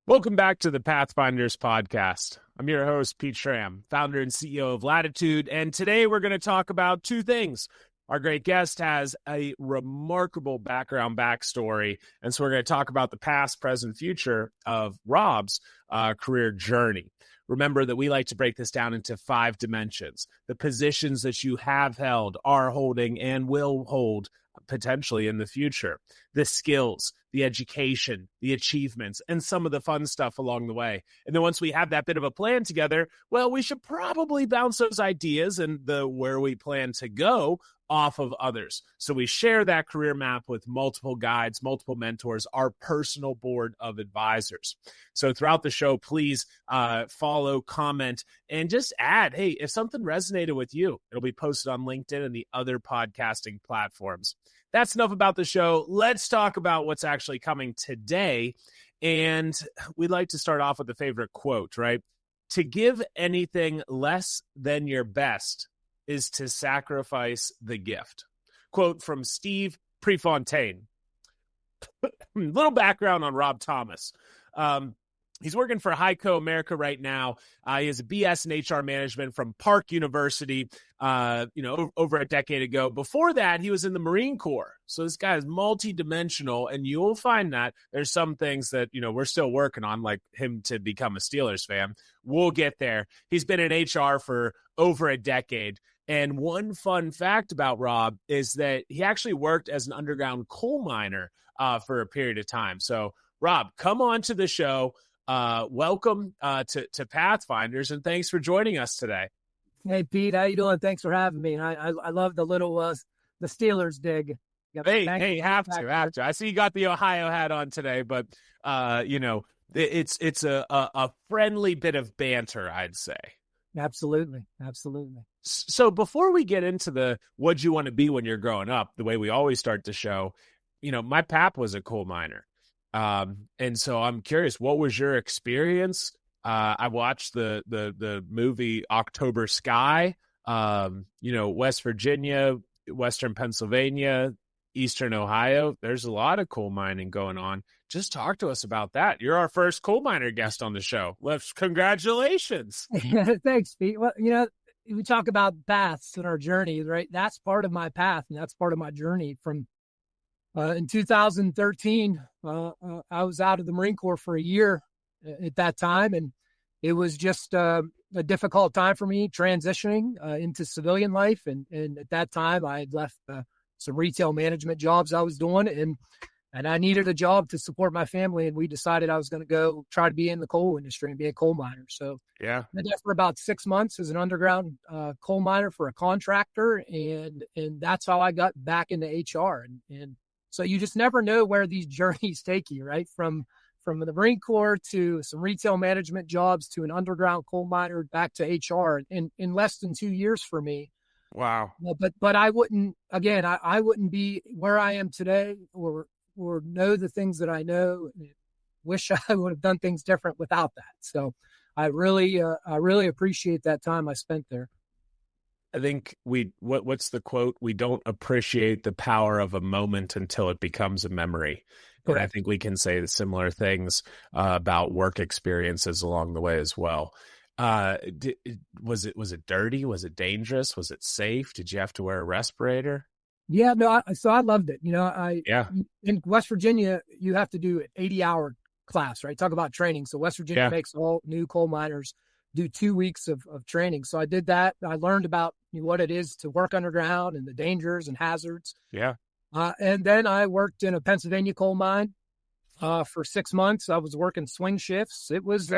Welcome back to the Pathfinders podcast. I'm your host, Pete Schramm, founder and CEO of Latitude, and today we're going to talk about two things. Our great guest has a remarkable backstory, and so we're going to talk about the past, present, future of Rob's career journey. Remember that we like to break this down into 5 dimensions: the positions that you have held, are holding, and will hold potentially in the future, the skills, the education, the achievements, and some of the fun stuff along the way. And then once we have that bit of a plan together, well, we should probably bounce those ideas and the where we plan to go off of others. So we share that career map with multiple guides, multiple mentors, our personal board of advisors. So throughout the show, please follow, comment, and just add, hey, if something resonated with you, it'll be posted on LinkedIn and the other podcasting platforms. That's enough about the show. Let's talk about what's actually coming today. And we'd like to start off with a favorite quote, right? To give anything less than your best is to sacrifice the gift. Quote from Steve Prefontaine. Little background on Rob Thomas. He's working for Heiko America right now. He has a BS in HR management from Park University, over a decade ago. Before that, he was in the Marine Corps. So this guy is multidimensional, and you'll find that there's some things that, we're still working on, like him to become a Steelers fan. We'll get there. He's been in HR for over a decade. And one fun fact about Rob is that he actually worked as an underground coal miner for a period of time. So, Rob, come on to the show. Welcome to Pathfinders, and thanks for joining us today. Hey, Pete, how you doing? Thanks for having me. I love the little the Steelers dig. Hey, have to. I see you got the Ohio hat on today, but it's a friendly bit of banter, I'd say. Absolutely. So before we get into the what'd you want to be when you're growing up, the way we always start the show, my pap was a coal miner. And so I'm curious, what was your experience? I watched the movie October Sky, West Virginia, Western Pennsylvania, Eastern Ohio. There's a lot of coal mining going on. Just talk to us about that. You're our first coal miner guest on the show. Congratulations. Thanks, Pete. Well, we talk about paths in our journey, right? That's part of my path, and that's part of my journey. From in 2013, I was out of the Marine Corps for a year at that time, and it was just a difficult time for me transitioning into civilian life. And at that time, I had left some retail management jobs I was doing, and I needed a job to support my family. And we decided I was going to go try to be in the coal industry and be a coal miner. So yeah, I did that for about 6 months as an underground coal miner for a contractor, and that's how I got back into HR. And so you just never know where these journeys take you, right? From the Marine Corps to some retail management jobs to an underground coal miner back to HR in less than 2 years for me. Wow. But I wouldn't, again, I wouldn't be where I am today or know the things that I know. Wish I would have done things different without that. So I really appreciate that time I spent there. I think what's the quote? We don't appreciate the power of a moment until it becomes a memory. Correct. And I think we can say the similar things about work experiences along the way as well. Was it dirty? Was it dangerous? Was it safe? Did you have to wear a respirator? Yeah, no. So I loved it. In West Virginia, you have to do an 80-hour class, right? Talk about training. So West Virginia makes all new coal miners do 2 weeks of training. So I did that. I learned about what it is to work underground and the dangers and hazards. Yeah. And then I worked in a Pennsylvania coal mine for 6 months. I was working swing shifts. It was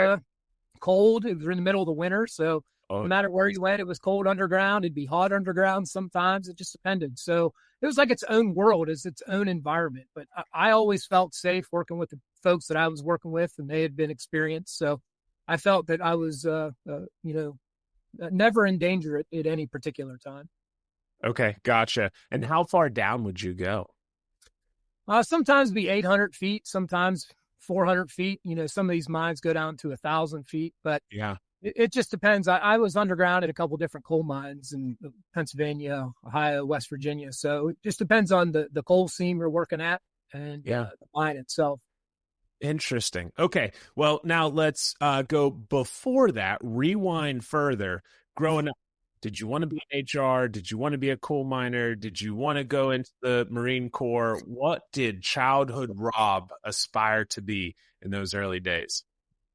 cold. It was in the middle of the winter. So no matter where you went, it was cold underground. It'd be hot underground sometimes. It just depended. So it was like its own world, it's its own environment. But I always felt safe working with the folks that I was working with, and they had been experienced. So I felt that I was, never in danger at any particular time. Okay, gotcha. And how far down would you go? Sometimes be 800 feet, sometimes 400 feet. Some of these mines go down to 1,000 feet, but yeah, it just depends. I was underground at a couple different coal mines in Pennsylvania, Ohio, West Virginia. So it just depends on the coal seam you're working at and the mine itself. Interesting. Okay. Well, now let's go before that, rewind further. Growing up, did you want to be an HR? Did you want to be a coal miner? Did you want to go into the Marine Corps? What did childhood Rob aspire to be in those early days?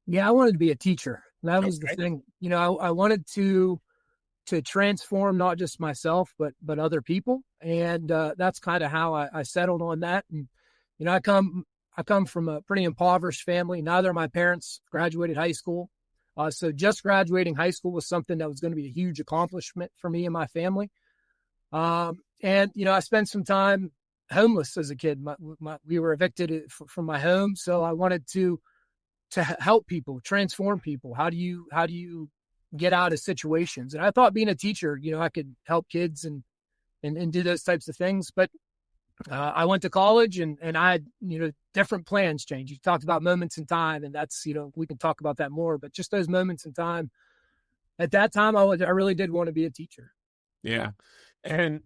Yeah, I wanted to be a teacher. That was the Okay. thing. I wanted to transform not just myself, but other people. And that's kind of how I settled on that. And, I come from a pretty impoverished family. Neither of my parents graduated high school. So just graduating high school was something that was going to be a huge accomplishment for me and my family. I spent some time homeless as a kid. We were evicted from my home. So I wanted to help people, transform people. How do you get out of situations? And I thought being a teacher, I could help kids and do those types of things. But I went to college and I had, different plans change. You talked about moments in time, and that's, we can talk about that more, but just those moments in time. At that time, I really did want to be a teacher. Yeah. And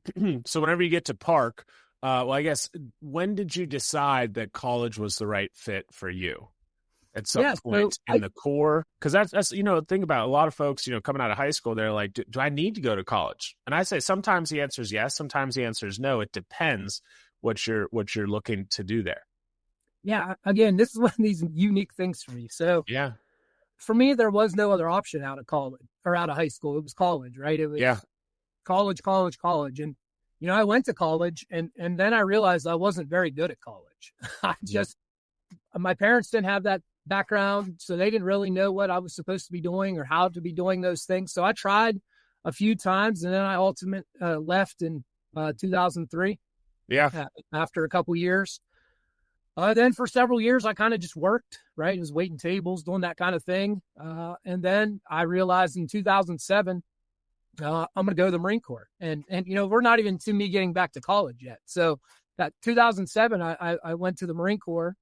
so whenever you get to Park, I guess, when did you decide that college was the right fit for you? At some point in the core? Because that's think about a lot of folks, coming out of high school, they're like, do I need to go to college? And I say sometimes the answer is yes, sometimes the answer is no. It depends what you're looking to do there. Yeah. Again, this is one of these unique things for me. So yeah, for me, there was no other option out of college or out of high school. It was college, right? It was college. And, I went to college and then I realized I wasn't very good at college. My parents didn't have that background, so they didn't really know what I was supposed to be doing or how to be doing those things. So I tried a few times, and then I ultimately left in 2003. Yeah. After a couple years. Then for several years, I kind of just worked, right? I was waiting tables, doing that kind of thing. And then I realized in 2007, I'm going to go to the Marine Corps. And we're not even to me getting back to college yet. So that 2007, I went to the Marine Corps.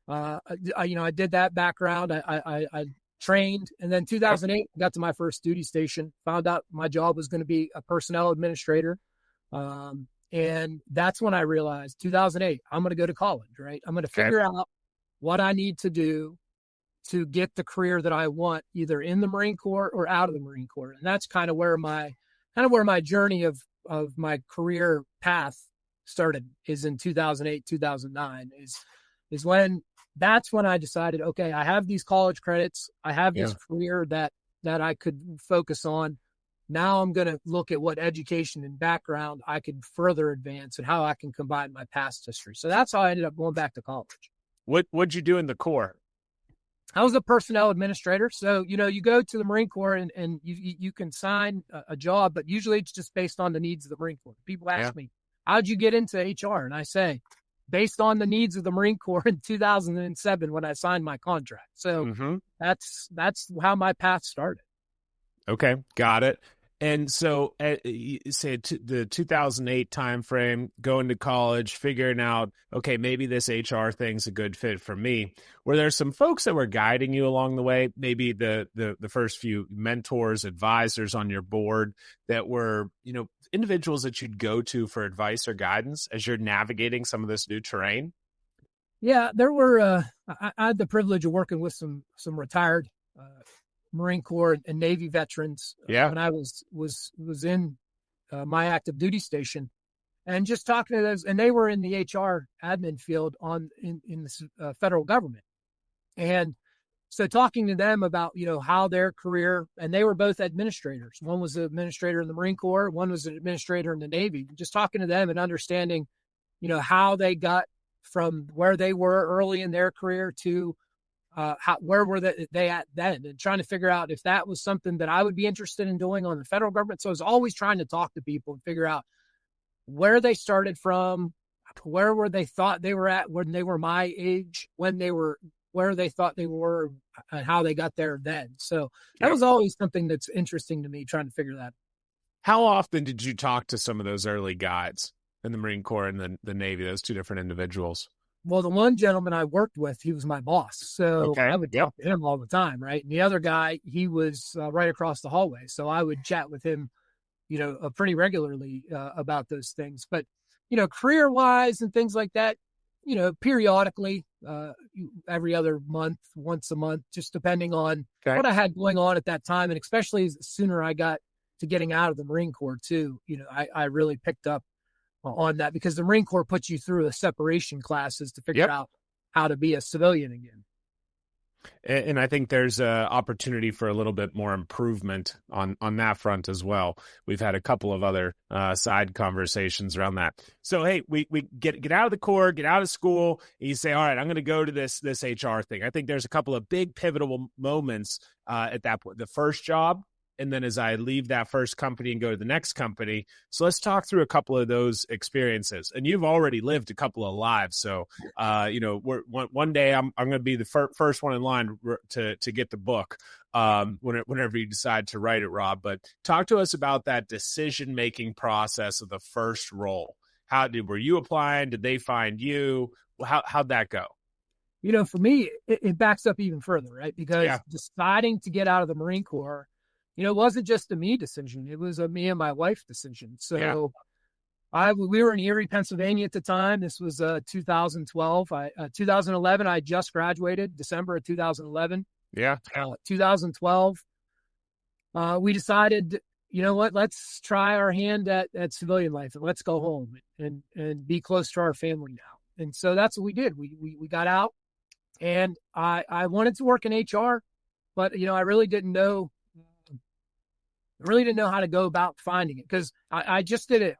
I did that background. I trained, and then 2008 got to my first duty station. Found out my job was going to be a personnel administrator, and that's when I realized 2008 I'm going to go to college. Right, I'm going to figure out what I need to do to get the career that I want, either in the Marine Corps or out of the Marine Corps, and that's kind of where my journey of my career path started. Is in 2008, 2009 is when. That's when I decided, okay, I have these college credits. I have this career that I could focus on. Now I'm going to look at what education and background I could further advance and how I can combine my past history. So that's how I ended up going back to college. What'd you do in the Corps? I was a personnel administrator. So, you go to the Marine Corps and you can sign a job, but usually it's just based on the needs of the Marine Corps. People ask me, how'd you get into HR? And I say, based on the needs of the Marine Corps in 2007 when I signed my contract. So that's how my path started. Okay, got it. And so, you say the 2008 timeframe, going to college, figuring out, okay, maybe this HR thing's a good fit for me. Were there some folks that were guiding you along the way? Maybe the first few mentors, advisors on your board that were, individuals that you'd go to for advice or guidance as you're navigating some of this new terrain? Yeah, there were. I had the privilege of working with some retired Marine Corps and Navy veterans when I was in my active duty station, and just talking to those, and they were in the HR admin field in the federal government, and so talking to them about how their career, and they were both administrators. One was an administrator in the Marine Corps, one was an administrator in the Navy. Just talking to them and understanding, how they got from where they were early in their career to where were they at then, and trying to figure out if that was something that I would be interested in doing on the federal government. So I was always trying to talk to people and figure out where they started from, where were they thought they were at when they were my age, where they thought they were, and how they got there then. So that was always something that's interesting to me, trying to figure that out. How often did you talk to some of those early guides in the Marine Corps and the Navy, those two different individuals? Well, the one gentleman I worked with, he was my boss. So I would talk to him all the time, right? And the other guy, he was right across the hallway. So I would chat with him, pretty regularly about those things. But, career-wise and things like that, periodically, every other month, once a month, just depending on Okay. what I had going on at that time. And especially the sooner I got to getting out of the Marine Corps too, I really picked up on that, because the Marine Corps puts you through a separation classes to figure out how to be a civilian again. And I think there's a opportunity for a little bit more improvement on that front as well. We've had a couple of other side conversations around that. So, hey, we get out of the Corps, get out of school, and you say, all right, I'm going to go to this HR thing. I think there's a couple of big pivotal moments at that point. The first job, and then as I leave that first company and go to the next company. So let's talk through a couple of those experiences. And you've already lived a couple of lives. So, one day I'm going to be the first one in line to get the book whenever you decide to write it, Rob. But talk to us about that decision-making process of the first role. Were you applying? Did they find you? How'd that go? For me, it backs up even further, right? Because deciding to get out of the Marine Corps, it wasn't just a me decision. It was a me and my wife decision. So we were in Erie, Pennsylvania at the time. This was 2012. 2011, I just graduated, December of 2011. 2012, we decided, let's try our hand at civilian life, and let's go home and be close to our family now. And so that's what we did. We got out, and I wanted to work in HR, but, I really didn't know how to go about finding it, because I just did a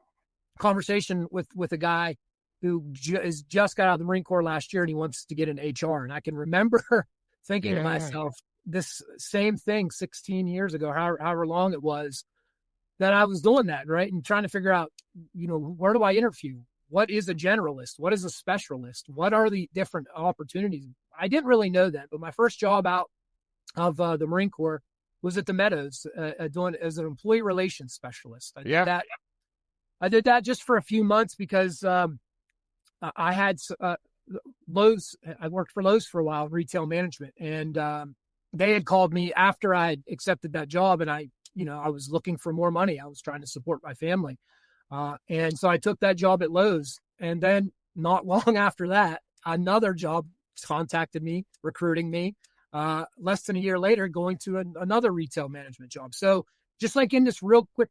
conversation with a guy who just got out of the Marine Corps last year, and he wants to get in HR. And I can remember thinking to myself, this same thing 16 years ago, however long it was, that I was doing that, right? And trying to figure out, where do I interview? What is a generalist? What is a specialist? What are the different opportunities? I didn't really know that, but my first job out of the Marine Corps was at the Meadows, doing as an employee relations specialist. I did that just for a few months because I had Lowe's. I worked for Lowe's for a while, retail management, and they had called me after I accepted that job, and I was looking for more money. I was trying to support my family, and so I took that job at Lowe's. And then not long after that, another job contacted me, recruiting me. Less than a year later, going to another retail management job. So just like in this real quick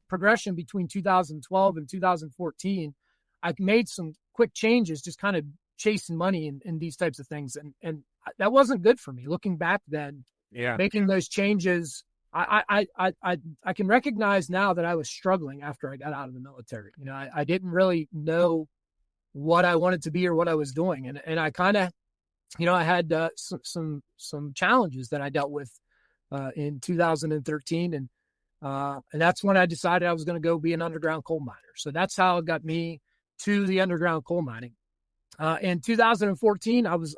progression between 2012 and 2014, I made some quick changes, just kind of chasing money in these types of things. And that wasn't good for me. Looking back then, making those changes, I can recognize now that I was struggling after I got out of the military. I didn't really know what I wanted to be or what I was doing. And I kind of, I had some challenges that I dealt with in 2013, and that's when I decided I was going to go be an underground coal miner. So that's how it got me to the underground coal mining. In 2014, I was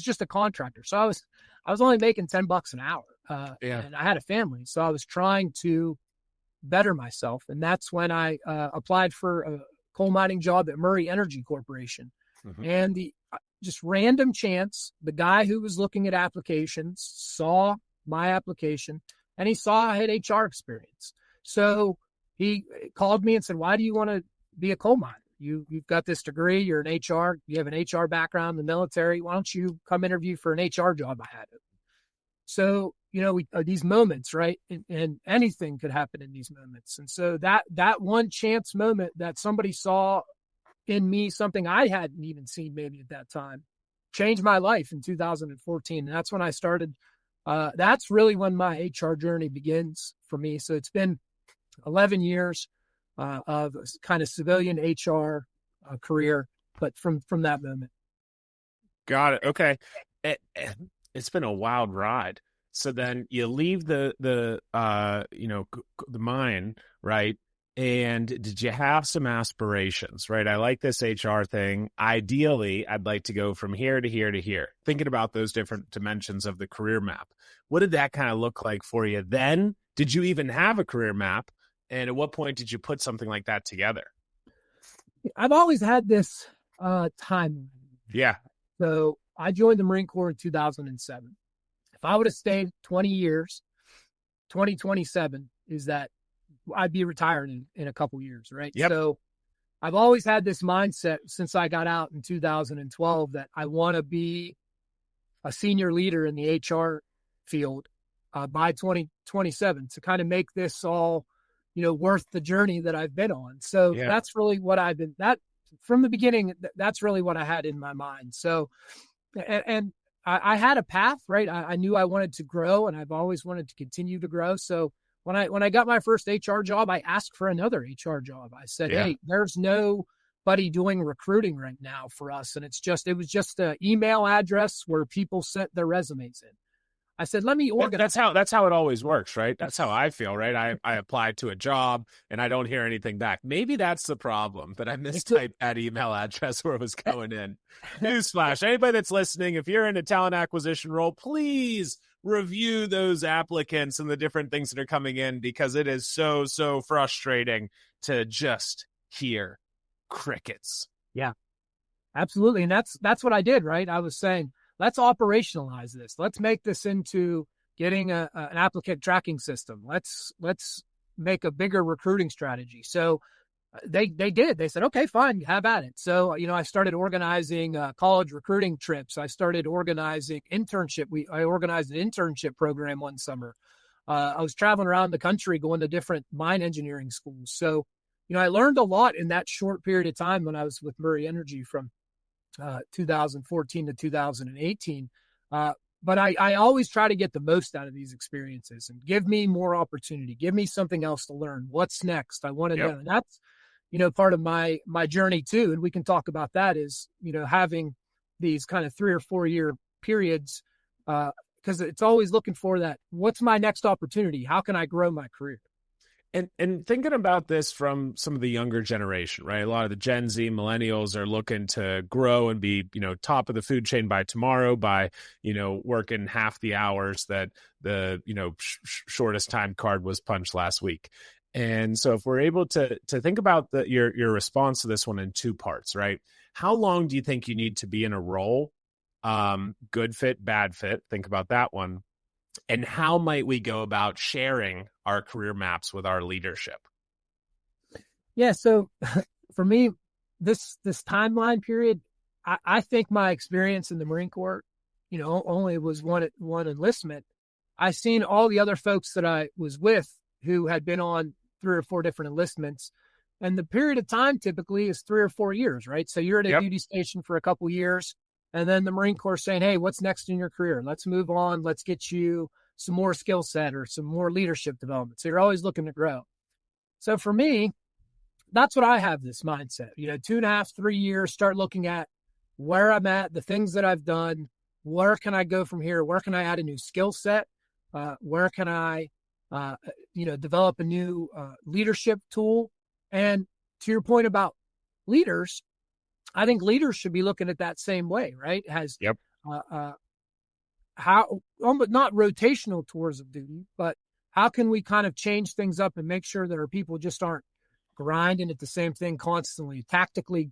just a contractor, so I was only making $10 an hour, and I had a family, so I was trying to better myself, and that's when I applied for a coal mining job at Murray Energy Corporation, and just random chance, the guy who was looking at applications saw my application, and he saw I had HR experience. So he called me and said, why do you want to be a coal miner? You've got this degree, you're an HR, you have an HR background in the military. Why don't you come interview for an HR job I had? So, these moments, right? And anything could happen in these moments. And so that one chance moment that somebody saw in me, something I hadn't even seen maybe at that time, changed my life in 2014. And that's when I started. That's really when my HR journey begins for me. So it's been 11 years of kind of civilian HR career, but from that moment. Got it. Okay. It's been a wild ride. So then you leave the mine, right? And did you have some aspirations, right? I like this HR thing. Ideally, I'd like to go from here to here to here. Thinking about those different dimensions of the career map. What did that kind of look like for you then? Did you even have a career map? And at what point did you put something like that together? I've always had this time. Yeah. So I joined the Marine Corps in 2007. If I would have stayed 20 years, 2027 is that I'd be retired in a couple years, right? Yep. So I've always had this mindset since I got out in 2012 that I want to be a senior leader in the HR field by 2027 to kind of make this all, worth the journey that I've been on. So Yeah. that's really what that from the beginning, that's really what I had in my mind. So, and I had a path, right? I knew I wanted to grow, and I've always wanted to continue to grow. So when I got my first HR job, I asked for another HR job. I said, Yeah. "Hey, there's nobody doing recruiting right now for us, and it was just an email address where people sent their resumes in." I said, "Let me organize." That's how it always works, right? That's how I feel, right? I applied to a job and I don't hear anything back. Maybe that's the problem, that I mistyped that email address where it was going in. Newsflash: anybody that's listening, if you're in a talent acquisition role, please review those applicants and the different things that are coming in, because it is so frustrating to just hear crickets. Yeah, absolutely. And that's what I did, right? I was saying, let's operationalize this. Let's make this into getting an applicant tracking system. Let's make a bigger recruiting strategy. So they did. They said, okay, fine, have at it. So, I started organizing college recruiting trips. I started organizing internship. I organized an internship program one summer. I was traveling around the country going to different mine engineering schools. So, I learned a lot in that short period of time when I was with Murray Energy from 2014 to 2018. But I always try to get the most out of these experiences and give me more opportunity, give me something else to learn. What's next? I want to know. And that's, part of my journey too. And we can talk about that is, having these kind of 3 or 4 year periods, because it's always looking for that. What's my next opportunity? How can I grow my career? And thinking about this from some of the younger generation, right? A lot of the Gen Z millennials are looking to grow and be, top of the food chain by tomorrow by, working half the hours that the, shortest time card was punched last week. And so if we're able to think about your response to this one in 2 parts, right? How long do you think you need to be in a role? Good fit, bad fit. Think about that one. And how might we go about sharing our career maps with our leadership? Yeah. So for me, this timeline period, I think my experience in the Marine Corps, only was one enlistment. I've seen all the other folks that I was with who had been on 3 or 4 different enlistments. And the period of time typically is 3 or 4 years, right? So you're at a duty station for a couple of years. And then the Marine Corps saying, hey, what's next in your career? Let's move on. Let's get you some more skill set or some more leadership development. So you're always looking to grow. So for me, that's what I have this mindset, 2.5, 3 years, start looking at where I'm at, the things that I've done, where can I go from here? Where can I add a new skill set? Where can I, develop a new leadership tool? And to your point about leaders, I think leaders should be looking at that same way, right? How, not rotational tours of duty, but how can we kind of change things up and make sure that our people just aren't grinding at the same thing constantly, tactically,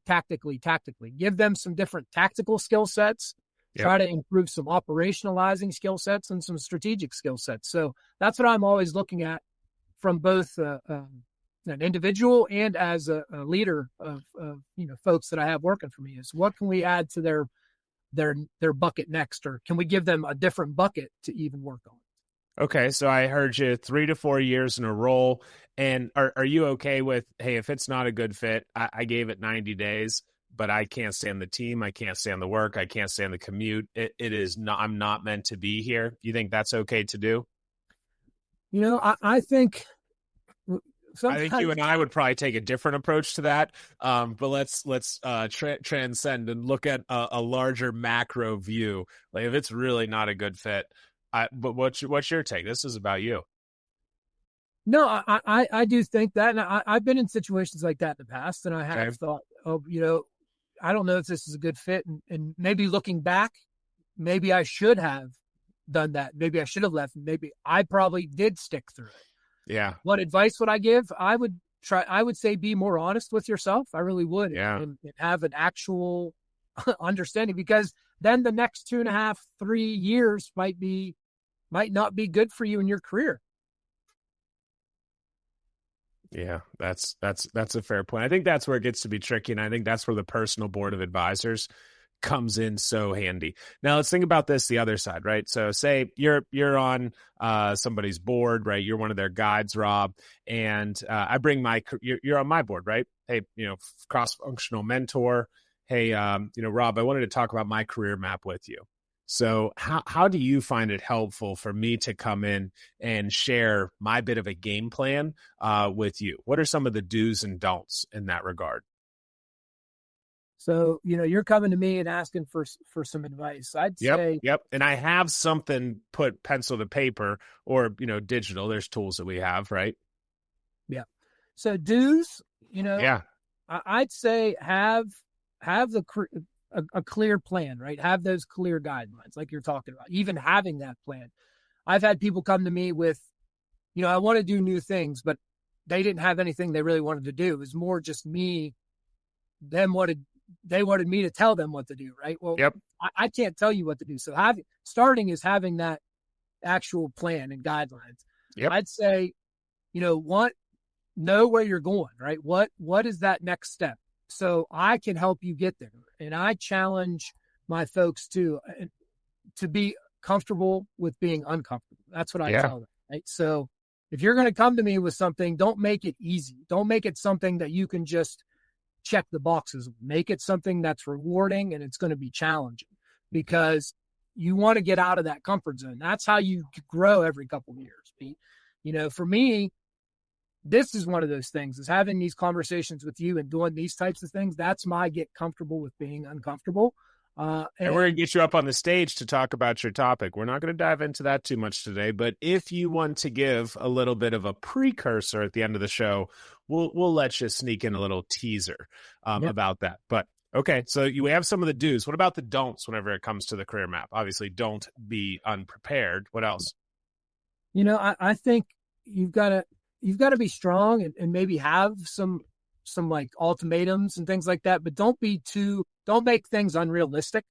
give them some different tactical skill sets, try to improve some operationalizing skill sets and some strategic skill sets. So that's what I'm always looking at from both an individual and as a leader of folks that I have working for me, is what can we add to their bucket next, or can we give them a different bucket to even work on? Okay, so I heard you 3 to 4 years in a role. And are you okay with, hey, if it's not a good fit, I gave it 90 days, but I can't stand the team, I can't stand the work, I can't stand the commute. It is not, I'm not meant to be here. You think that's okay to do? I think I think you and I would probably take a different approach to that. But let's transcend and look at a larger macro view. Like if it's really not a good fit, but what's your take? This is about you. No, I do think that, and I've been in situations like that in the past, and I have thought, I don't know if this is a good fit, and maybe looking back, maybe I should have done that. Maybe I should have left. Maybe I probably did stick through it. Yeah. What advice would I give? I would say be more honest with yourself. I really would. Yeah. And have an actual understanding, because then the next 2.5, 3 years might not be good for you in your career. Yeah, that's a fair point. I think that's where it gets to be tricky, and I think that's where the personal board of advisors comes in so handy. Now let's think about this the other side, right? So say you're on somebody's board, right? You're one of their guides, Rob, and I bring you're on my board, right? Hey, cross-functional mentor. Hey, Rob, I wanted to talk about my career map with you. So how do you find it helpful for me to come in and share my bit of a game plan with you? What are some of the do's and don'ts in that regard? So, you're coming to me and asking for some advice. I'd say, Yep. And I have something put pencil to paper or, digital. There's tools that we have, right? yeah. So do's, Yeah. I'd say have a clear plan, right? Have those clear guidelines like you're talking about, even having that plan. I've had people come to me with, I want to do new things, but they didn't have anything they really wanted to do. It was more just they wanted me to tell them what to do, right? Well, Yep. I can't tell you what to do. So starting is having that actual plan and guidelines. Yep. I'd say, know where you're going, right? What is that next step? So I can help you get there. And I challenge my folks to be comfortable with being uncomfortable. That's what I tell them, right? So if you're going to come to me with something, don't make it easy. Don't make it something that you can just check the boxes. Make it something that's rewarding and it's going to be challenging because you want to get out of that comfort zone. That's how you grow every couple of years, Pete. For me, this is one of those things, is having these conversations with you and doing these types of things. That's my get comfortable with being uncomfortable. And we're going to get you up on the stage to talk about your topic. We're not going to dive into that too much today, but if you want to give a little bit of a precursor at the end of the show, we'll let you sneak in a little teaser about that. But okay, so you have some of the do's. What about the don'ts whenever it comes to the career map? Obviously, don't be unprepared. What else? I think you've got to be strong and maybe have some like ultimatums and things like that, but don't make things unrealistic.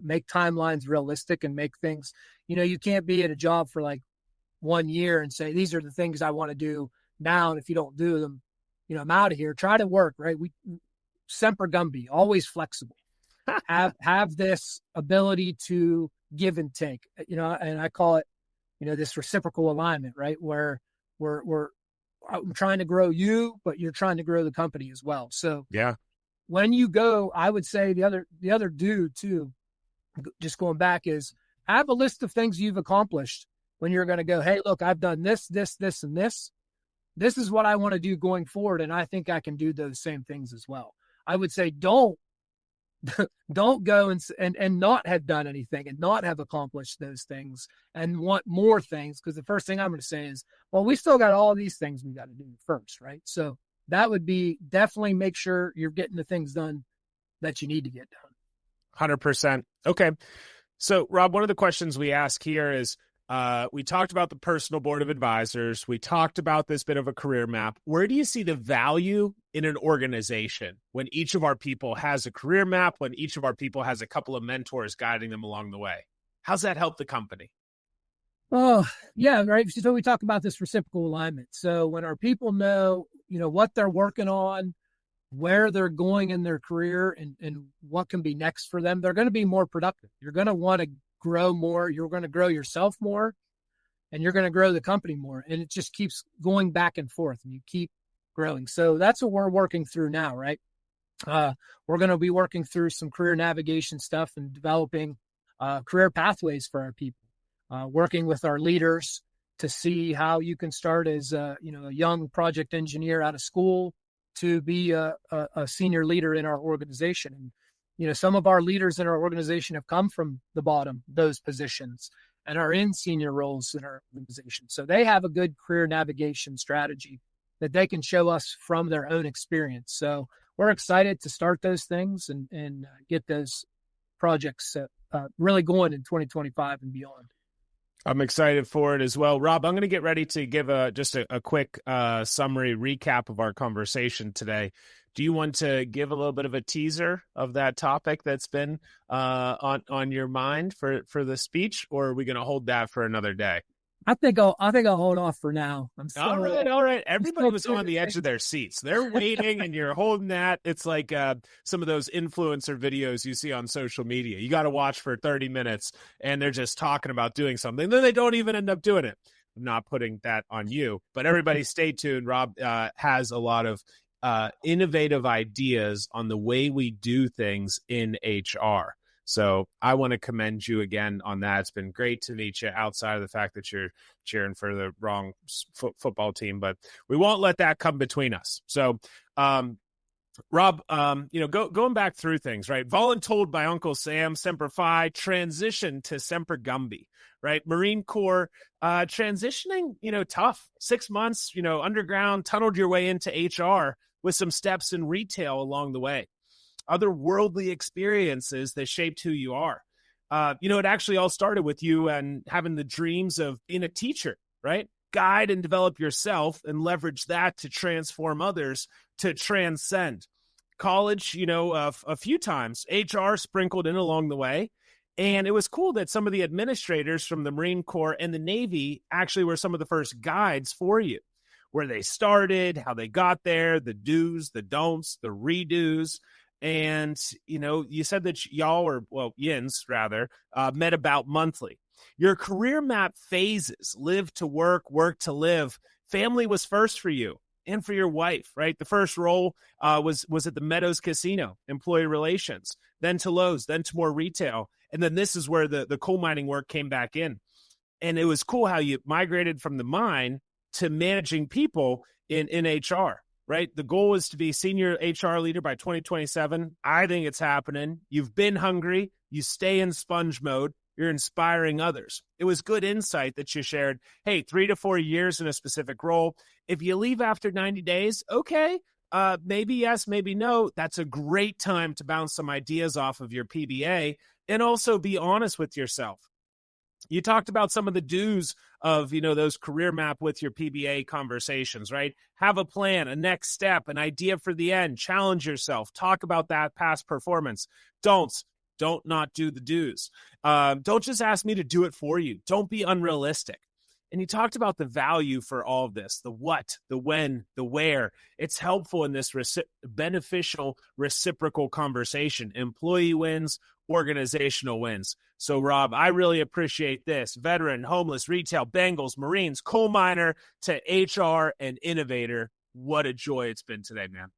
Make timelines realistic and make things, you can't be at a job for like 1 year and say, these are the things I want to do now. And if you don't do them, I'm out of here. Try to work, right? Semper Gumby, always flexible. have this ability to give and take, and I call it, this reciprocal alignment, right? Where I'm trying to grow you, but you're trying to grow the company as well. So yeah, when you go, I would say the other do too, just going back, is have a list of things you've accomplished when you're going to go, hey, look, I've done this, and this. This is what I want to do going forward. And I think I can do those same things as well. I would say don't go and not have done anything and not have accomplished those things and want more things. Because the first thing I'm going to say is, well, we still got all these things we got to do first, right? So that would be definitely make sure you're getting the things done that you need to get done. 100%. Okay. So Rob, one of the questions we ask here is, we talked about the personal board of advisors. We talked about this bit of a career map. Where do you see the value in an organization when each of our people has a career map, when each of our people has a couple of mentors guiding them along the way? How's that help the company? Oh, yeah, right. So we talk about this reciprocal alignment. So when our people know, what they're working on, where they're going in their career and what can be next for them, they're going to be more productive. You're going to want to grow more. You're going to grow yourself more and you're going to grow the company more. And it just keeps going back and forth and you keep growing. So that's what we're working through now, right? We're going to be working through some career navigation stuff and developing career pathways for our people, working with our leaders to see how you can start as a young project engineer out of school to be a senior leader in our organization. And some of our leaders in our organization have come from the bottom, those positions, and are in senior roles in our organization. So they have a good career navigation strategy that they can show us from their own experience. So we're excited to start those things and get those projects really going in 2025 and beyond. I'm excited for it as well. Rob, I'm going to get ready to give just a quick summary recap of our conversation today. Do you want to give a little bit of a teaser of that topic that's been on your mind for the speech, or are we going to hold that for another day? I think I'll hold off for now. I'm All still, right, all right. I'm Everybody still was on figuring the edge of things. their seats. They're waiting, and you're holding that. It's like some of those influencer videos you see on social media. You got to watch for 30 minutes, and they're just talking about doing something. Then they don't even end up doing it. I'm not putting that on you, but everybody stay tuned. Rob has a lot of innovative ideas on the way we do things in HR. So I want to commend you again on that. It's been great to meet you outside of the fact that you're cheering for the wrong football team, but we won't let that come between us. So, Rob, going back through things, right? Voluntold by Uncle Sam, Semper Fi, transition to Semper Gumby, right? Marine Corps, transitioning, tough. 6 months, underground, tunneled your way into HR with some steps in retail along the way. Other worldly experiences that shaped who you are. It actually all started with you and having the dreams of being a teacher, right? Guide and develop yourself and leverage that to transform others, to transcend. College, a few times, HR sprinkled in along the way. And it was cool that some of the administrators from the Marine Corps and the Navy actually were some of the first guides for you, where they started, how they got there, the do's, the don'ts, the redos. And, you said that y'all, or well, yins rather, met about monthly. Your career map phases: live to work, work to live. Family was first for you and for your wife, right? The first role was at the Meadows Casino, employee relations, then to Lowe's, then to more retail. And then this is where the coal mining work came back in. And it was cool how you migrated from the mine to managing people in HR, right? The goal is to be senior HR leader by 2027. I think it's happening. You've been hungry. You stay in sponge mode. You're inspiring others. It was good insight that you shared. Hey, 3 to 4 years in a specific role. If you leave after 90 days, okay, maybe yes, maybe no. That's a great time to bounce some ideas off of your PBA and also be honest with yourself. You talked about some of the do's of, those career map with your PBA conversations, right? Have a plan, a next step, an idea for the end, challenge yourself, talk about that past performance. Don't not do the do's. Don't just ask me to do it for you. Don't be unrealistic. And you talked about the value for all of this, the what, the when, the where. It's helpful in this beneficial reciprocal conversation. Employee wins, organizational wins. So, Rob, I really appreciate this. Veteran, homeless, retail, Bengals, Marines, coal miner to HR and innovator. What a joy it's been today, man.